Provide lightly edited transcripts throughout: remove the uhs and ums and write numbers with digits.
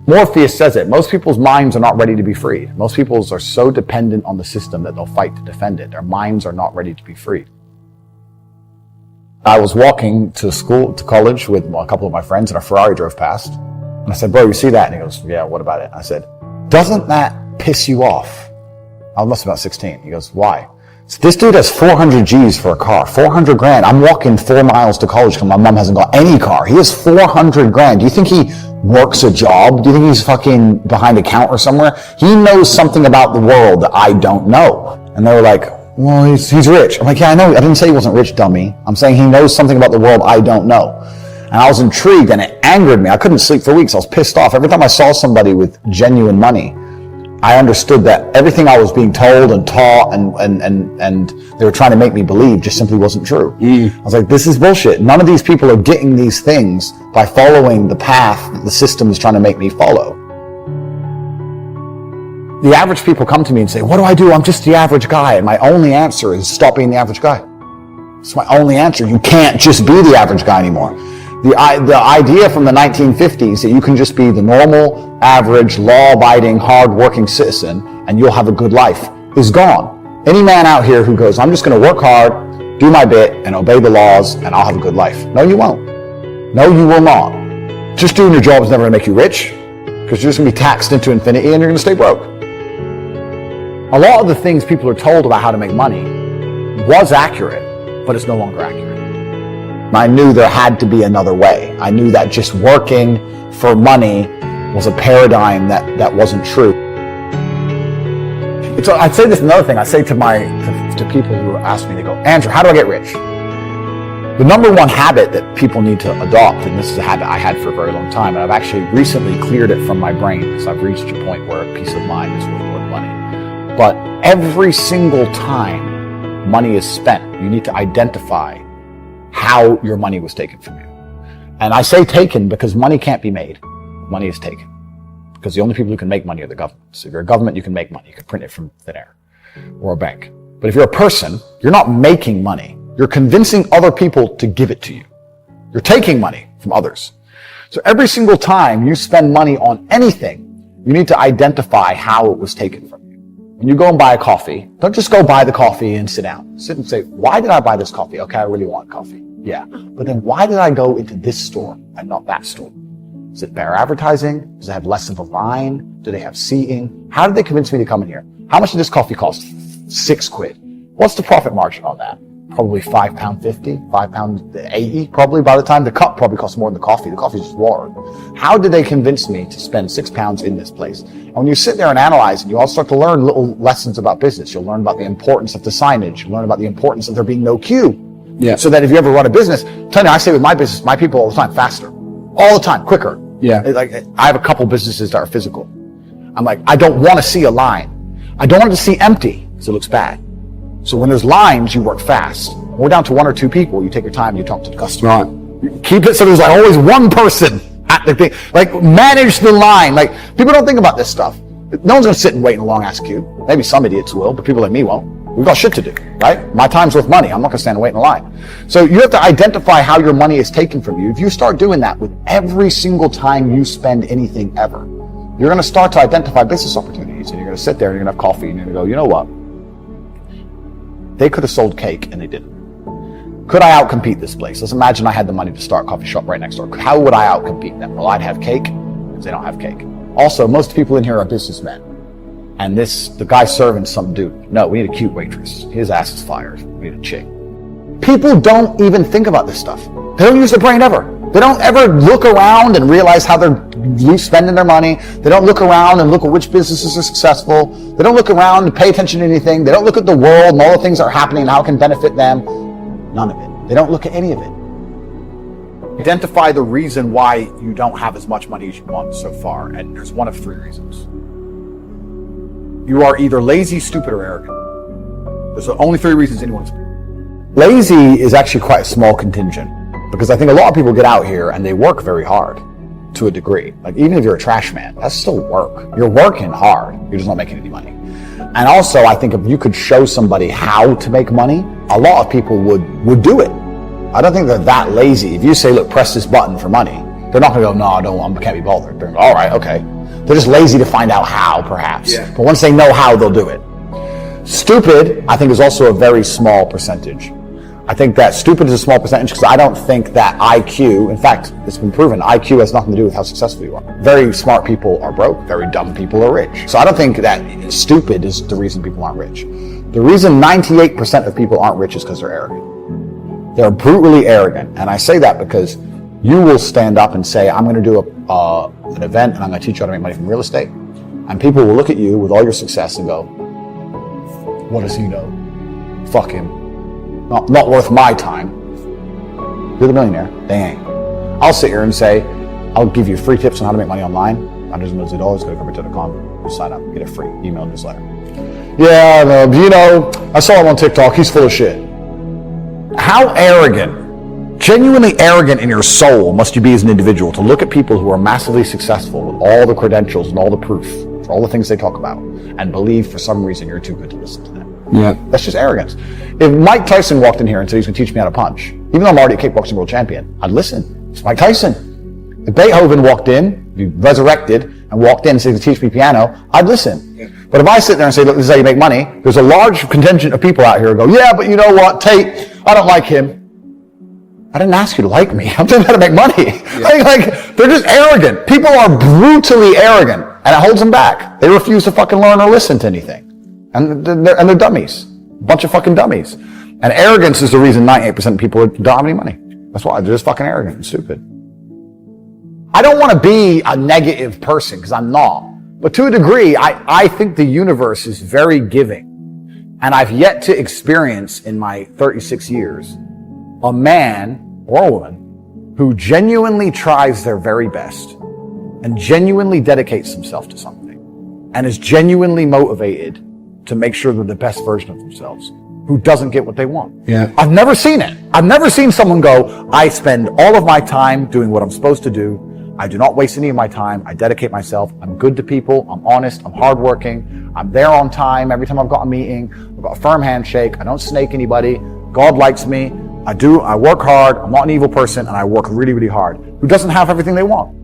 Morpheus says it. Most people's minds are not ready to be freed. Most people are so dependent on the system that they'll fight to defend it. Their minds are not ready to be freed. I was walking to college with a couple of my friends, and a Ferrari drove past. And I said, bro, you see that? And he goes, yeah, what about it? I said, doesn't that piss you off? I must be about 16. He goes, why? So this dude has 400 G's for a car, 400 grand. I'm walking 4 miles to college because my mom hasn't got any car. He has 400 grand. Do you think he works a job? Do you think he's fucking behind a counter somewhere? He knows something about the world that I don't know. And they were like, well, he's rich. I'm like, yeah, I know. I didn't say he wasn't rich, dummy. I'm saying he knows something about the world I don't know. And I was intrigued, and it angered me. I couldn't sleep for weeks. I was pissed off. Every time I saw somebody with genuine money, I understood that everything I was being told and taught and they were trying to make me believe just simply wasn't true. I was like, this is bullshit. None of these people are getting these things by following the path that the system is trying to make me follow. The average people come to me and say, what do I do? I'm just the average guy. And my only answer is stop being the average guy. It's my only answer. You can't just be the average guy anymore. The idea from the 1950s that you can just be the normal, average, law-abiding, hard-working citizen and you'll have a good life is gone. Any man out here who goes, I'm just going to work hard, do my bit, and obey the laws, and I'll have a good life. No, you won't. No, you will not. Just doing your job is never going to make you rich because you're just going to be taxed into infinity and you're going to stay broke. A lot of the things people are told about how to make money was accurate, but it's no longer accurate. I knew there had to be another way. I knew that just working for money was a paradigm that wasn't true. So I'd say this another thing. I say to people who ask me, they go, Andrew, how do I get rich? The number one habit that people need to adopt, and this is a habit I had for a very long time, and I've actually recently cleared it from my brain because I've reached a point where peace of mind is worth more than money. But every single time money is spent, you need to identify how your money was taken from you. And I say taken because money can't be made. Money is taken. Because the only people who can make money are the governments. If you're a government, you can make money. You can print it from thin air or a bank. But if you're a person, you're not making money. You're convincing other people to give it to you. You're taking money from others. So every single time you spend money on anything, you need to identify how it was taken from you. When you go and buy a coffee, don't just go buy the coffee and sit down. Sit and say, why did I buy this coffee? Okay, I really want coffee. Yeah. But then why did I go into this store and not that store? Is it better advertising? Does it have less of a line? Do they have seating? How did they convince me to come in here? How much did this coffee cost? £6. What's the profit margin on that? Probably £5.50, £5.80, probably by the time the cup probably costs more than the coffee. The coffee's just water. How did they convince me to spend £6 in this place? And when you sit there and analyze it, you all start to learn little lessons about business. You'll learn about the importance of the signage. You'll learn about the importance of there being no queue. Yeah. So that if you ever run a business, tell you, I say with my business, my people all the time, faster. All the time, quicker. Yeah. Like, I have a couple businesses that are physical. I'm like, I don't want to see a line. I don't want it to see empty because it looks bad. So when there's lines, you work fast. When we're down to 1 or 2 people, you take your time and you talk to the customer. Right. You keep it so there's like always one person at the thing. Like, manage the line. Like, people don't think about this stuff. No one's going to sit and wait in a long ass queue. Maybe some idiots will, but people like me won't. We've got shit to do, right? My time's worth money. I'm not going to stand and wait in a line. So you have to identify how your money is taken from you. If you start doing that with every single time you spend anything ever, you're going to start to identify business opportunities, and you're going to sit there and you're going to have coffee and you're going to go, you know what? They could have sold cake and they didn't. Could I outcompete this place? Let's imagine I had the money to start a coffee shop right next door. How would I outcompete them? Well, I'd have cake because they don't have cake. Also, most people in here are businessmen. And the guy serving some dude. No, we need a cute waitress. His ass is fired. We need a chick. People don't even think about this stuff. They don't use their brain ever. They don't ever look around and realize how they're spending their money. They don't look around and look at which businesses are successful. They don't look around and pay attention to anything. They don't look at the world and all the things that are happening and how it can benefit them. None of it. They don't look at any of it. Identify the reason why you don't have as much money as you want so far, and there's one of 3 reasons. You are either lazy, stupid, or arrogant. There's only 3 reasons anyone's lazy is actually quite a small contingent, because I think a lot of people get out here and they work very hard to a degree. Like, even if you're a trash man, that's still work. You're working hard. You're just not making any money. And also, I think if you could show somebody how to make money, a lot of people would do it. I don't think they're that lazy. If you say, look, press this button for money, They're not going to go, no, I can't be bothered. They're going to go, all right, okay. They're just lazy to find out how, perhaps. Yeah. But once they know how, they'll do it. Stupid, I think, is also a very small percentage. I think that stupid is a small percentage because I don't think that IQ, in fact, it's been proven, IQ has nothing to do with how successful you are. Very smart people are broke, very dumb people are rich. So I don't think that stupid is the reason people aren't rich. The reason 98% of people aren't rich is because they're arrogant. They're brutally arrogant. And I say that because you will stand up and say, I'm going to do an event and I'm going to teach you how to make money from real estate. And people will look at you with all your success and go, what does he know? Fuck him. Not worth my time. You're the millionaire. They ain't. I'll sit here and say, I'll give you free tips on how to make money online. $hundreds of millions, go to coverage.com, you sign up, get a free email newsletter. Yeah, I saw him on TikTok, he's full of shit. How arrogant, genuinely arrogant in your soul must you be as an individual to look at people who are massively successful with all the credentials and all the proof for all the things they talk about and believe for some reason you're too good to listen to them. Yeah. That's just arrogance. If Mike Tyson walked in here and said he's going to teach me how to punch, even though I'm already a kickboxing world champion, I'd listen. It's Mike Tyson. If Beethoven walked in, be resurrected, and walked in and said he's going to teach me piano, I'd listen. Yeah. But if I sit there and say, look, this is how you make money, there's a large contingent of people out here who go, yeah, but you know what, Tate, I don't like him. I didn't ask you to like me. I'm telling you how to make money. Yeah. They're just arrogant. People are brutally arrogant, and it holds them back. They refuse to fucking learn or listen to anything. And they're dummies. A bunch of fucking dummies. And arrogance is the reason 98% of people don't have any money. That's why. They're just fucking arrogant and stupid. I don't want to be a negative person, because I'm not. But to a degree, I think the universe is very giving. And I've yet to experience in my 36 years a man or a woman who genuinely tries their very best and genuinely dedicates themselves to something and is genuinely motivated to make sure they're the best version of themselves, who doesn't get what they want. Yeah. I've never seen it. I've never seen someone go, I spend all of my time doing what I'm supposed to do. I do not waste any of my time. I dedicate myself. I'm good to people. I'm honest. I'm hardworking. I'm there on time. Every time I've got a meeting, I've got a firm handshake. I don't snake anybody. God likes me. I work hard. I'm not an evil person, and I work really, really hard. Who doesn't have everything they want?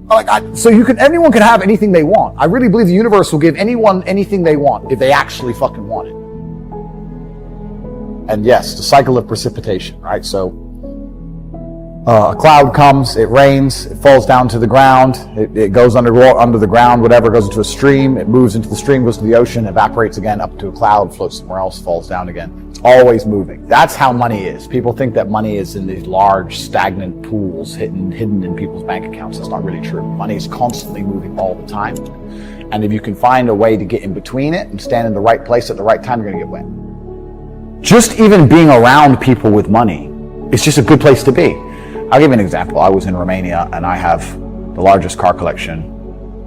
Anyone can have anything they want. I really believe the universe will give anyone anything they want if they actually fucking want it. And yes, the cycle of precipitation, right? So a cloud comes, it rains, it falls down to the ground, it goes under the ground, whatever, goes into a stream, it moves into the stream, goes to the ocean, evaporates again, up to a cloud, floats somewhere else, falls down again. It's always moving. That's how money is. People think that money is in these large, stagnant pools hidden in people's bank accounts. That's not really true. Money is constantly moving all the time. And if you can find a way to get in between it and stand in the right place at the right time, you're going to get wet. Just even being around people with money is just a good place to be. I'll give you an example. I was in Romania, and I have the largest car collection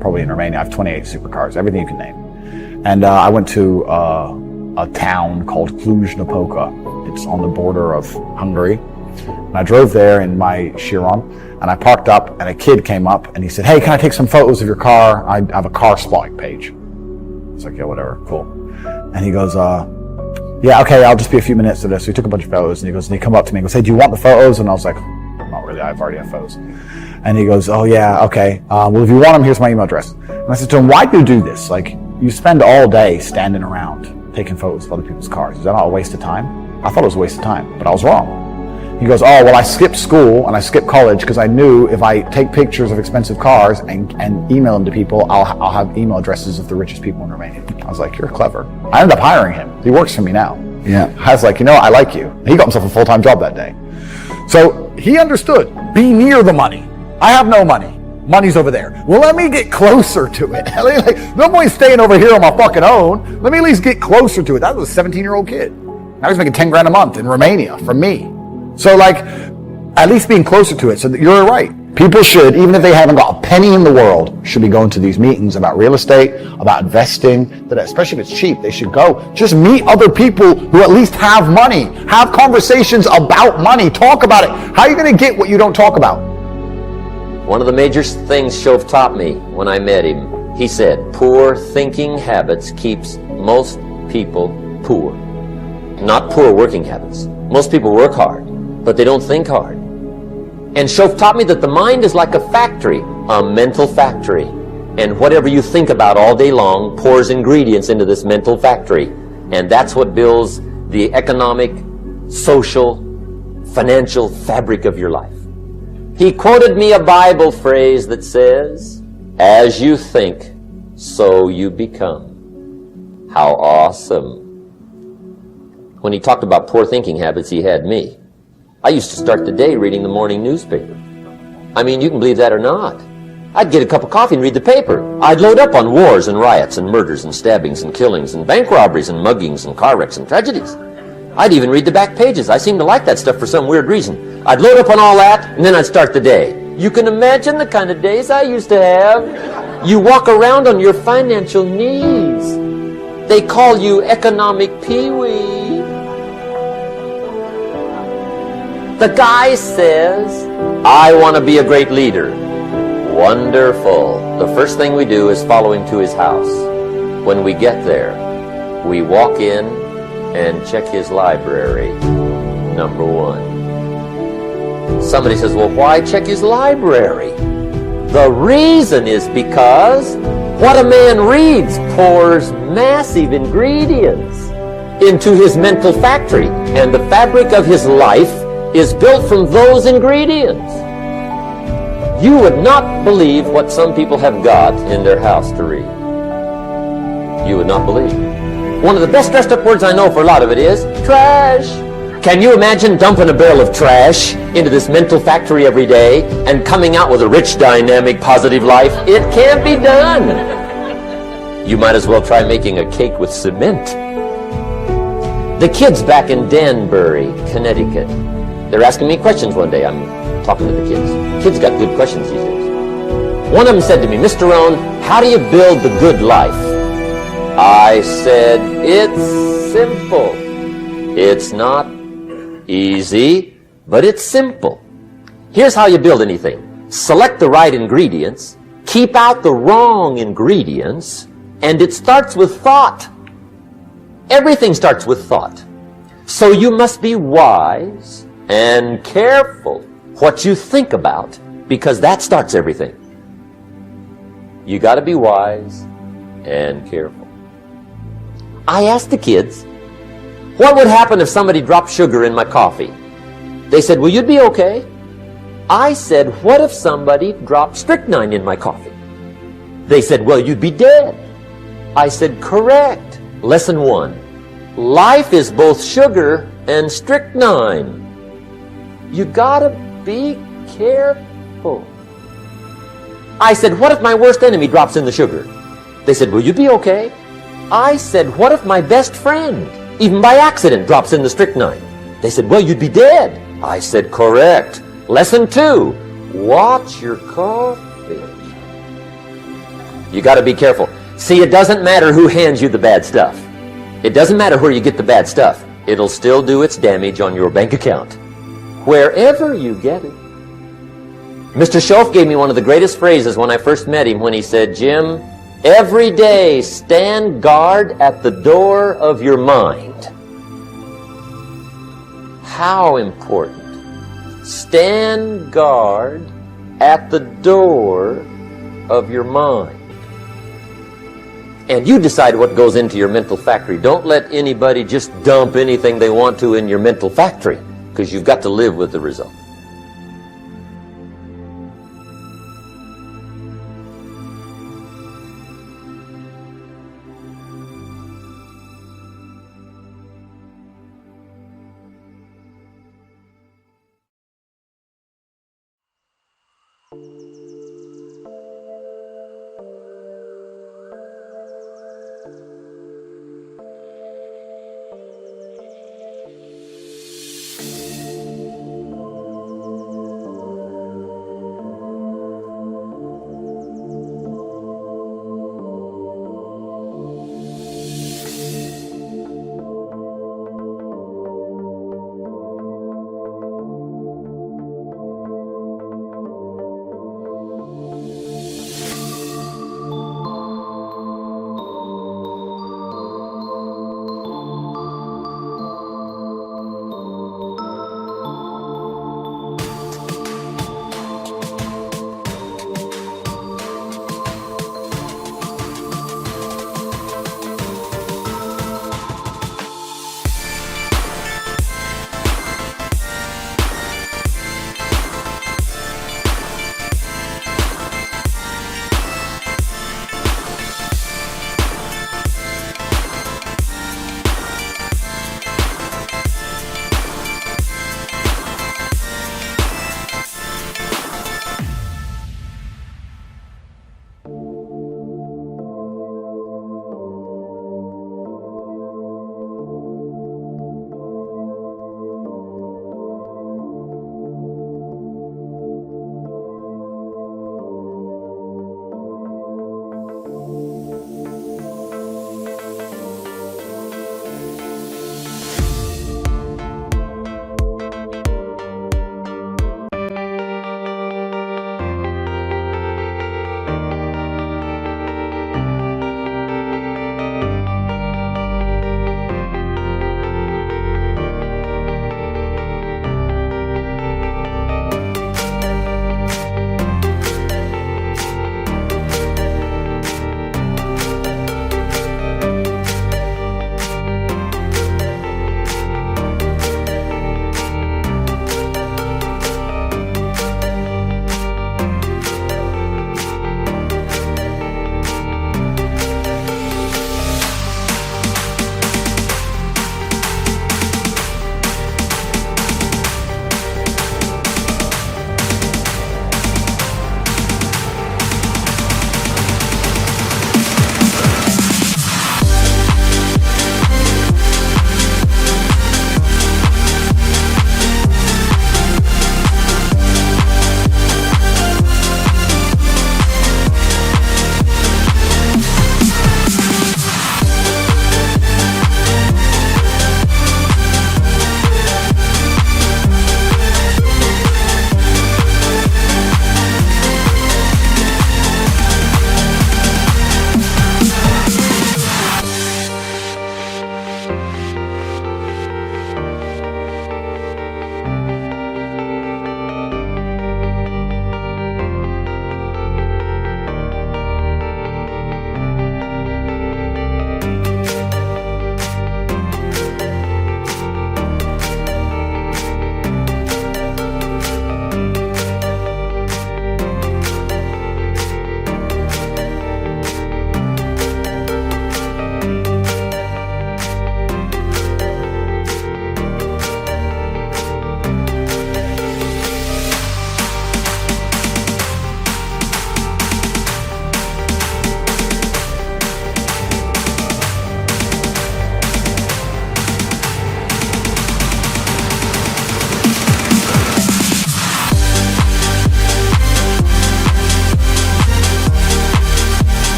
probably in Romania. I have 28 supercars, everything you can name. And I went to a town called Cluj-Napoca. It's on the border of Hungary. And I drove there in my Chiron, and I parked up, and a kid came up, and he said, hey, can I take some photos of your car? I have a car spotting page. I was like, yeah, whatever, cool. And he goes, yeah, okay, I'll just be a few minutes to this. So he took a bunch of photos, and he come up to me and goes, hey, do you want the photos? And I was like, not really, I've already have photos. And he goes, oh yeah, okay. Well, if you want them, here's my email address. And I said to him, why do you do this? Like, you spend all day standing around taking photos of other people's cars. Is that not a waste of time? I thought it was a waste of time, but I was wrong. He goes, oh, well, I skipped school and I skipped college because I knew if I take pictures of expensive cars and email them to people, I'll have email addresses of the richest people in Romania. I was like, you're clever. I ended up hiring him. He works for me now. Yeah. I was like, I like you. He got himself a full-time job that day. So he understood, be near the money. I have no money. Money's over there. Well, let me get closer to it. No point staying over here on my fucking own. Let me at least get closer to it. That was a 17-year-old kid. Now he's making 10 grand a month in Romania from me. So at least being closer to it. So that you're right. People should, even if they haven't got a penny in the world, should be going to these meetings about real estate, about investing, that especially if it's cheap, they should go. Just meet other people who at least have money. Have conversations about money. Talk about it. How are you going to get what you don't talk about? One of the major things Shove taught me when I met him, he said, poor thinking habits keeps most people poor. Not poor working habits. Most people work hard, but they don't think hard. And Shoaff taught me that the mind is like a factory, a mental factory. And whatever you think about all day long pours ingredients into this mental factory. And that's what builds the economic, social, financial fabric of your life. He quoted me a Bible phrase that says, "As you think, so you become." How awesome. When he talked about poor thinking habits, he had me. I used to start the day reading the morning newspaper. I mean, you can believe that or not. I'd get a cup of coffee and read the paper. I'd load up on wars and riots and murders and stabbings and killings and bank robberies and muggings and car wrecks and tragedies. I'd even read the back pages. I seem to like that stuff for some weird reason. I'd load up on all that, and then I'd start the day. You can imagine the kind of days I used to have. You walk around on your financial knees. They call you economic peewee. The guy says, "I want to be a great leader." Wonderful. The first thing we do is follow him to his house. When we get there, we walk in and check his library, number one. Somebody says, "Well, why check his library?" The reason is because what a man reads pours massive ingredients into his mental factory, and the fabric of his life is built from those ingredients. You would not believe what some people have got in their house to read. You would not believe. One of the best dressed up words I know for a lot of it is trash. Can you imagine dumping a barrel of trash into this mental factory every day and coming out with a rich, dynamic, positive life? It can't be done. You might as well try making a cake with cement. The kids back in Danbury, Connecticut, they're asking me questions one day. I'm talking to the kids. Kids got good questions these days. One of them said to me, "Mr. Rohn, how do you build the good life?" I said, "It's simple. It's not easy, but it's simple. Here's how you build anything. Select the right ingredients, keep out the wrong ingredients, and it starts with thought. Everything starts with thought. So you must be wise and careful what you think about, because that starts everything. You got to be wise and careful." I asked the kids, what would happen if somebody dropped sugar in my coffee? They said, "Well, you'd be okay." I said, "What if somebody dropped strychnine in my coffee?" They said, "Well, you'd be dead." I said, "Correct. Lesson 1. Life is both sugar and strychnine. You gotta be careful." I said, "What if my worst enemy drops in the sugar?" They said, "Well, you'd be okay." I said, "What if my best friend, even by accident, drops in the strychnine?" They said, "Well, you'd be dead." I said, "Correct. Lesson 2, watch your coffee." You got to be careful. See, it doesn't matter who hands you the bad stuff. It doesn't matter where you get the bad stuff. It'll still do its damage on your bank account, wherever you get it. Mr. Shoaff gave me one of the greatest phrases when I first met him, when he said, "Jim, every day stand guard at the door of your mind." How important. Stand guard at the door of your mind. And you decide what goes into your mental factory. Don't let anybody just dump anything they want to in your mental factory, because you've got to live with the result.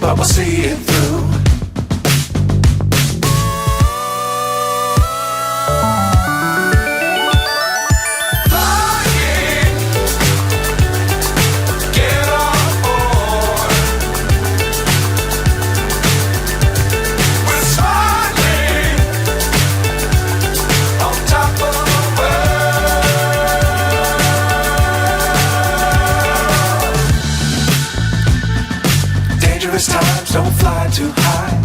but we'll see it through. Times don't fly too high.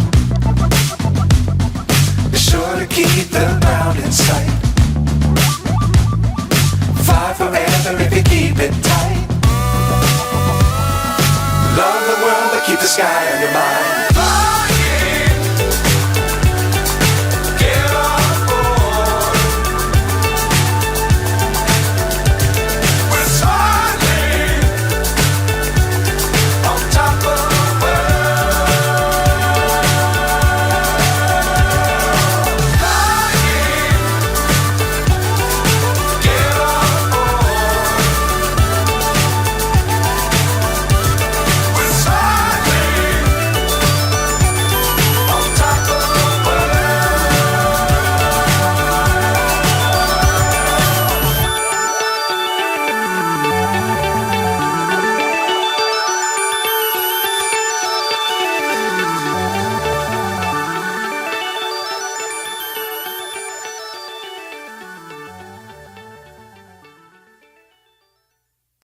Be sure to keep the ground in sight. Fly forever if you keep it tight. Love the world but keep the sky on your mind.